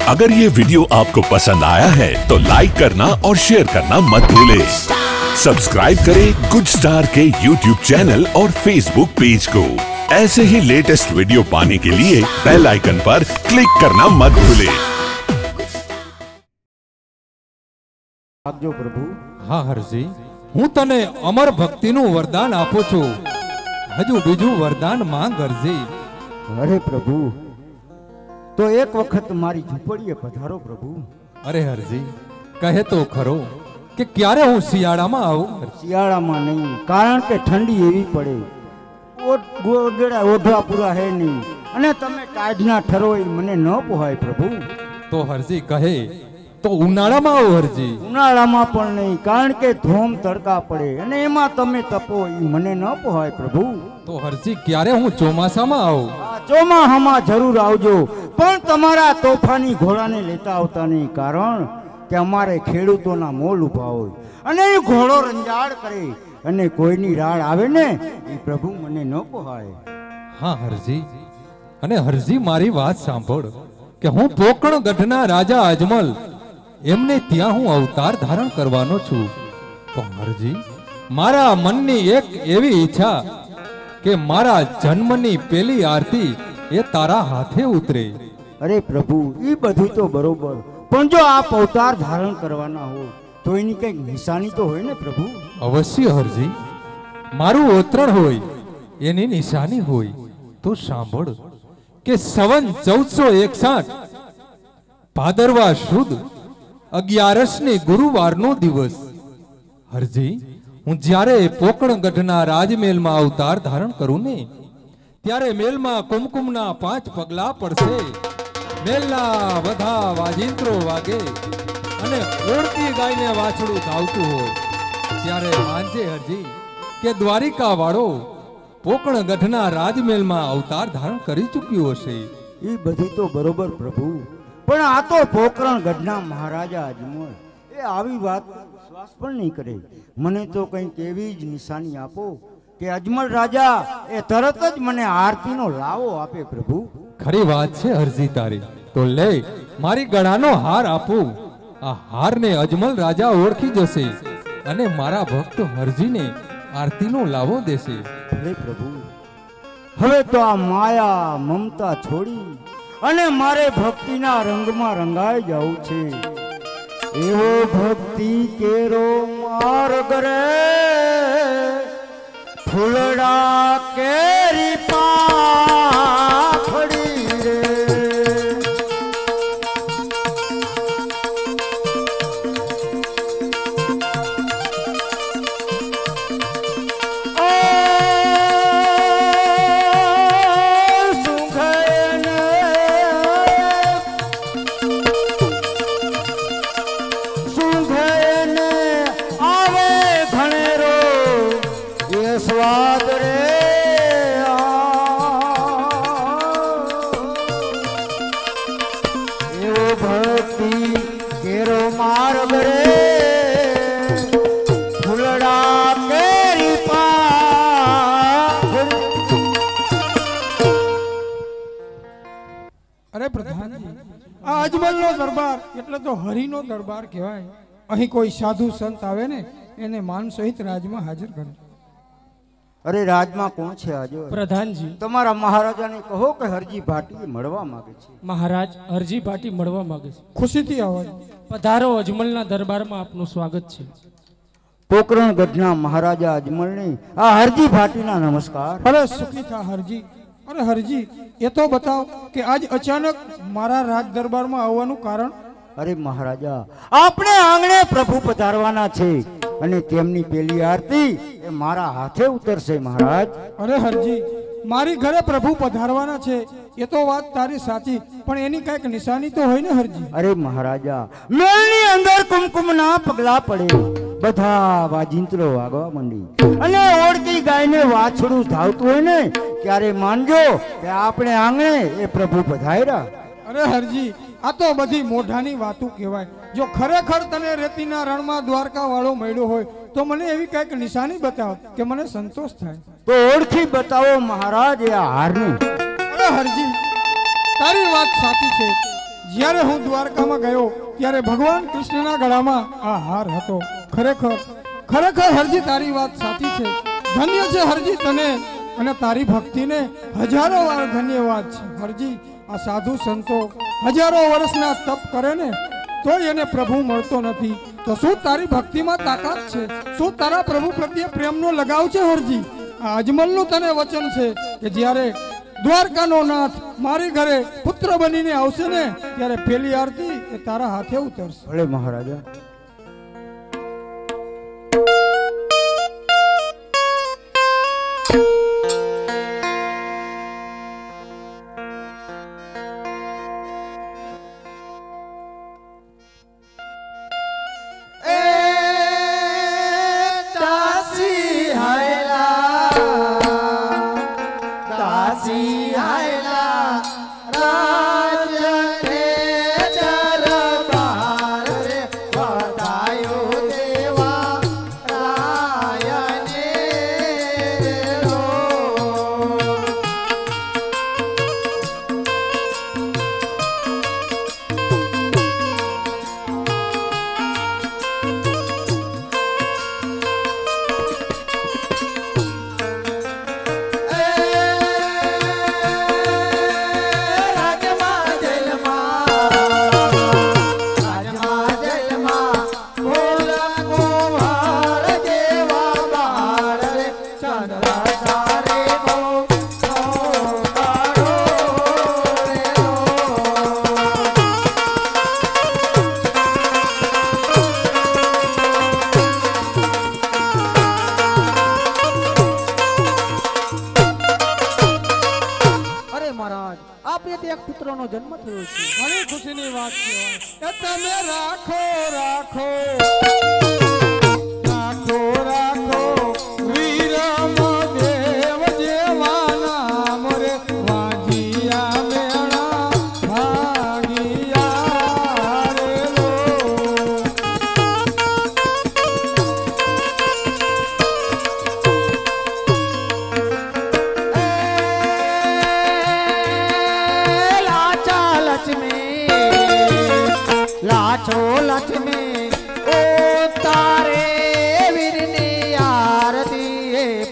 अगर ये वीडियो आपको पसंद आया है तो लाइक करना और शेयर करना मत भूलें। सब्सक्राइब करें गुड स्टार के यूट्यूब चैनल और फेसबुक पेज को। ऐसे ही लेटेस्ट वीडियो पाने के लिए बेल आइकन पर क्लिक करना मत भूलें। આપજો પ્રભુ। હા હરજી, હું તને અમર ભક્તિનું વરદાન આપું છું। હજુ બીજું વરદાન માંગ હરજી। અરે પ્રભુ, તો એક વખત મારી ઝૂંપડીએ પધારો પ્રભુ। અરે હરજી, કહે તો ખરો કે ક્યારે હું શિયાળામાં આવું? શિયાળામાં નહીં, કારણ કે ઠંડી એવી પડે, ગોદડા ઓઢવા પૂરા હે નહીં, અને તમે કાઢના ઠરો એ મને ન પોહાય પ્રભુ। તો હરજી કહે તો ઉનાળામાં આવો હરજી। ઉનાળામાં પણ નહીં, કારણ કે ધોમ તડકા પડે અને એમાં તમે તપો એ મને ન પોહાય પ્રભુ। તો હરજી ક્યારે હું ચોમાસામાં આવું? ચોમાસામાં જરૂર આવજો, પણ તમારા તોફાની ઘોડાને લેતા આવતા નહીં, કારણ કે અમારે ખેડૂતોના મોલ ઉભા હોય અને એ ઘોડો રંજાડ કરે અને કોઈની રાડ આવે ને એ પ્રભુ મને ન પોહાય। હા હરજી, અને હરજી મારી વાત સાંભળ કે હું પોકણ ગઢના રાજા અજમલ એમને ત્યાં હું અવતાર ધારણ કરવાનો છું। તો હરજી, મારા મનની એક એવી ઈચ્છા કે મારા જન્મની પેલી આરતી એ તારા હાથે ઉતરે। અરે પ્રભુ, એ બધું તો બરોબર, પણ જો આપ અવતાર ધારણ કરવાના હો તો એની કંઈક નિશાની તો હોય ને પ્રભુ? અવશ્ય હરજી, મારું ઓતરણ હોય એની નિશાની હોય। તો સાંભળ કે સવન 1461 ભાદરવા સુદ 11 ગુરુવારનો દિવસ હરજી, હું જ્યારે પોકણગઢના રાજમેલમાં અવતાર ધારણ કરું ને ત્યારે મેલમાં કુમકુમના 5 પગલા પડશે, મેલના બધા વાજિંત્રો વાગે અને ઓળતી ગાયને વાછડું ધાવતું હોય ત્યારે માનજે હરજી કે દ્વારિકા વાળો પોકણગઢના રાજમેલમાં અવતાર ધારણ કરી ચૂક્યો હશે। એ બધી તો બરોબર પ્રભુ, પણ આ તો પોકરણ ગઢના મહારાજા અજમલ એ આવી વાત વિશ્વાસ પણ નહીં કરે। મને તો કંઈક એવી જ નિશાની આપો કે અજમલ રાજા એ તરત જ મને આરતીનો લાવો આપે પ્રભુ। ખરી વાત છે હરજી તારી, તો લે મારી ગળાનો હાર આપું। આ હારને અજમલ રાજા ઓળખી જશે અને મારા ભક્ત હરજીને આરતીનો લાવો દેશે। હે પ્રભુ, હવે તો આ માયા મમતા છોડી અને મારે ભક્તિના રંગમાં રંગાઈ જવું છે। એવો ભક્તિ કેરો માર્ગ રે, ફૂલડા કેરી પાખડી રે। સ્વાદ રે એવો ભક્તિ કેરો માર્ગ રે, ફૂલડા કેરી પાખડી। અરે પ્રધાનજી, આ અજમલનો દરબાર એટલે તો હરિનો દરબાર કહેવાય। અહીં કોઈ સાધુ સંત આવે ને એને માન સહિત રાજમાં હાજર કરે। અરે રાજમાં કોણ છે આજે? પ્રધાનજી, તમારા મહારાજાને કહો કે હરજી ભાટીએ મળવા માંગે છે। મહારાજ હરજી ભાટી મળવા માંગે છે। ખુશીથી આવો। પધારો, અજમલના દરબારમાં આપનું સ્વાગત છે। પોકરણ ગઢના મહારાજા અજમલને આ હરજી ભાટીના નમસ્કાર। અરે સુખી થા હરજી। અરે હરજી, એ તો બતાવ કે આજ અચાનક મારા રાજ દરબારમાં આવવાનું કારણ? અરે મહારાજા, આપણે આંગણે પ્રભુ પધારવાના છે અને તેમની પેલી આરતી એ મારા હાથે ઉતરશે મહારાજ। અરે હરજી, મારી ઘરે પ્રભુ પધારવાના છે એ તો વાત તારી સાચી, પણ એની કઈક નિશાની તો હોય ને હરજી? અરે મહારાજા, મેલની અંદર કુમકુમના પગલા પડે, બધા વાજિંત્રો વાગવા માંડી અને ઓળતી ગાયને વાછડું ધાવતું હોય ને ત્યારે માનજો કે આપણે આંગણે એ પ્રભુ પધાર્યા। અરે હરજી, આ તો બધી મોઢાની વાતો કહેવાય। જો ખરેખર તને રેતીના રણમાં દ્વારકા વાળો મળ્યો હોય તો મને એવી કઈક નિશાની બતાવ કે મને સંતોષ થાય। તો ઓળખી બતાવો મહારાજ એ હારને। અરે હરજી, તારી વાત સાચી છે। જ્યારે હું દ્વારકામાં ગયો ત્યારે ભગવાન કૃષ્ણના ગળામાં આ હાર હતો. ખરેખર ખરેખર હરજી તારી વાત સાચી છે. ધન્ય છે હરજી તને અને તારી ભક્તિને હજારો વાર ધન્યવાદ છે. હરજી આ સાધુ સંતો હજારો વર્ષના તપ કરે ને તોય એને પ્રભુ મળતો નથી. તો શું તારી ભક્તિમાં તાકાત છે? શું તારા પ્રભુ પ્રત્યે પ્રેમનો લગાવ છે? હરજી આ અજમલનું તને વચન છે કે જ્યારે દ્વારકાનો નાથ મારી ઘરે પુત્ર બનીને આવશે ને ત્યારે પેલી આરતી એ તારા હાથે ઉતરશે. ભલે મહારાજા. પુત્રનો જન્મ થયો છે. ઘણી ખુશીની વાત છે. તમે રાખો રાખો રાખો રાખો વીરમ દેવ જેવા નામ રે વાંજિયા મેણા ભાગિયા રે લો. लाचो लच में ओ तारे वीरने आरती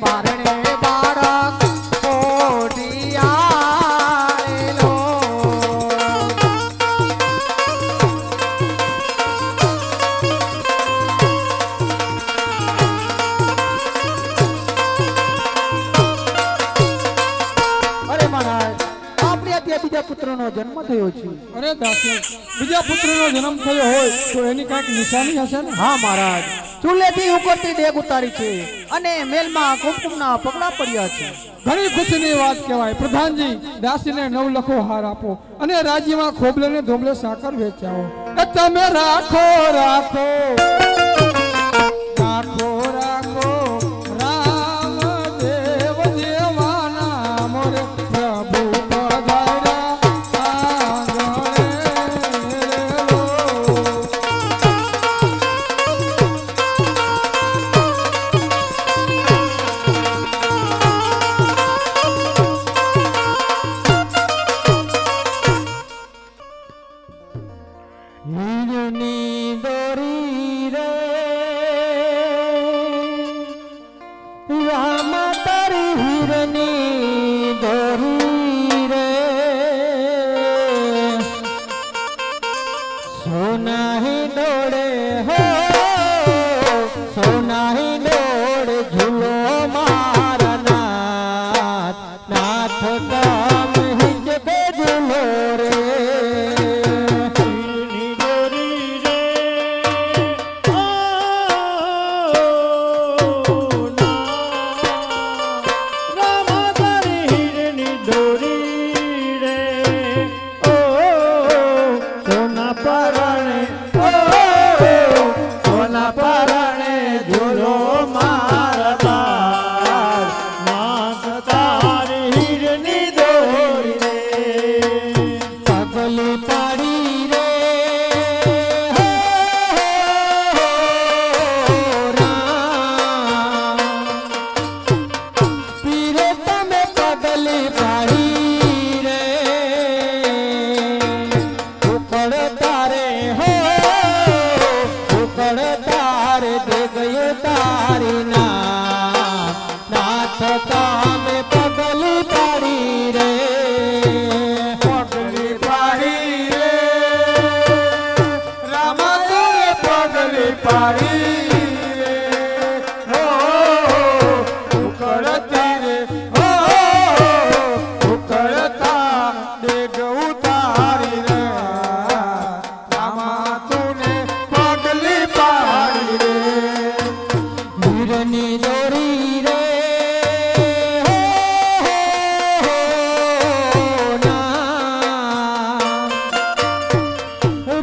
पारणे बाड़क कोटिया लो. अरे महाराज आपने बीजा पुत्रનો જન્મ થયો છે. અરે દાસી બીજા પુત્રનો જન્મ થયો હોય તો એની કાંઈક નિશાની હશે ને? હા મહારાજ, ચૂલેથી ઉકળતી દેગ ઉતારી છે અને મેલમાં કુમકુમના પગલા પડ્યા છે. ઘણી ખુશીની વાત કહેવાય. પ્રધાનજી દાસીને 9 લખો હાર આપો અને રાજ્યમાં ખોબલે ને ધોબલે સાકર વેચાવો. એ તમે રાખો રાખો રાખો રાખો રામદેવ જેવા નામ રે પ્રભુ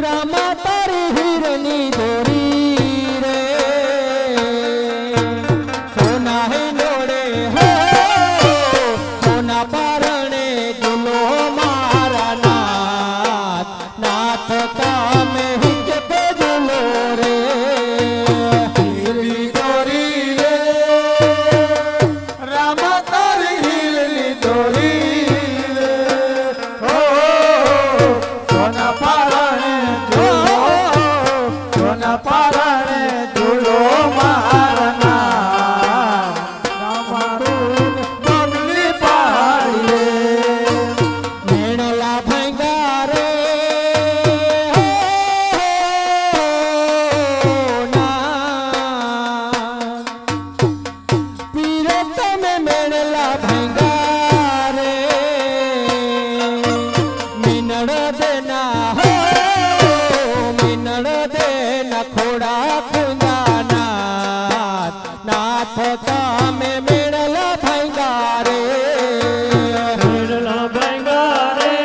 रामा तारी हीरनी दोरी रे सोना है लोड़े हो सोना पारणे दुलो मारा नाथ नाथ का में हिच पे दुलो रे हीरनी दोरी रे रामा तारी हीरनी दोरी रे हो सोना पारणे सोना पारणे दुलो मारा नाथ रामा बबली पहाड़ी मेणला भंगारे पीरत में मेणला भंगारे मिनड़ देना हो मिनड़ देना खोड़ा खुदा नाथ नाथ का में मेणला भंगारे मेणला भंगारे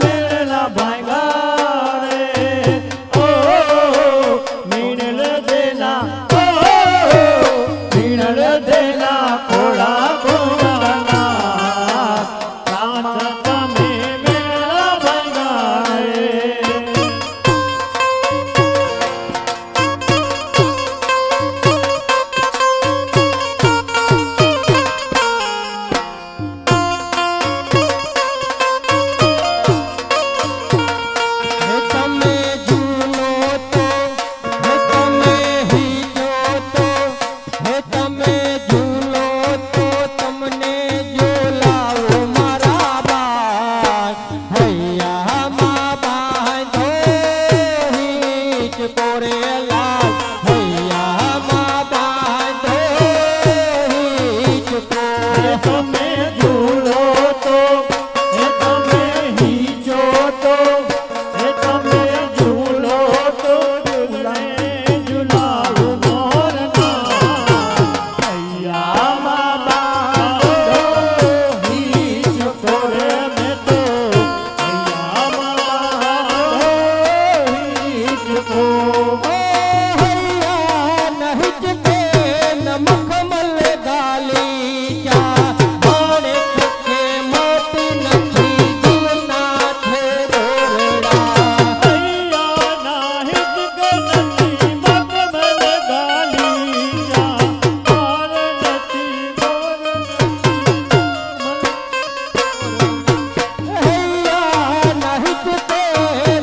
मेणला भंगारे ओ मिनल देना मिनल देना खोड़ा खोड़ा नाथ में मेणला भंगारे हे तमे झूलो तो हे तमे ही जो तो हे तमे झूलो तो तमने झूलाओ मारा बात हैया माँ बांधो हीच कोरे लाल हैया माँ बांधो हीच कोरे तमे झूलो तो हे तमे ही जो तो हे तमे झूलो तो झूलाओ मोरना हैया माँ बांधो हीच कोरे में तो हैया माँ बांधो हीच को हैया नहिच के नमक मल गाली जा माने के मोती नथी जीवना थे रोरड़ा हैया नाहिच के नथी मकमल गाली जा माने नथी हैया नाहिच के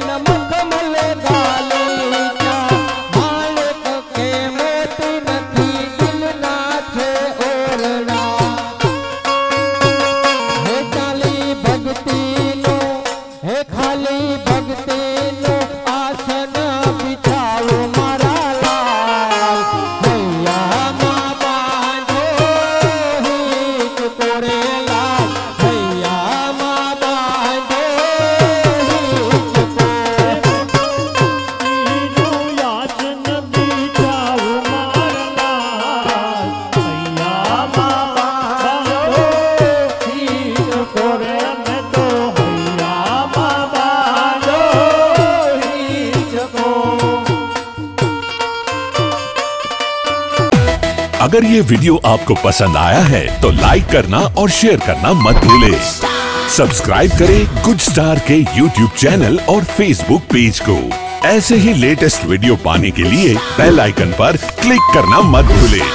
नमक मल गाली जा मालिक के मोती नथी दिल ना थे ओरड़ा हे चाली भक्ति नो हे खाली भक्ति नो आसन बिछाओ मारा लाल हैया माँ बांधो हीच कोरे लाल हैया माँ बांधो हीच कोरे याचन बिछाओ मारा लाल हैया माँ बांधो हीच कोरे में तो हैया माँ बांधो हीच को अगर ये वीडियो आपको पसंद आया है तो लाइक करना और शेयर करना मत भूलें। सब्सक्राइब करें गुड स्टार के यूट्यूब चैनल और फेसबुक पेज को। ऐसे ही लेटेस्ट वीडियो पाने के लिए बेल आइकन पर क्लिक करना मत भूलें।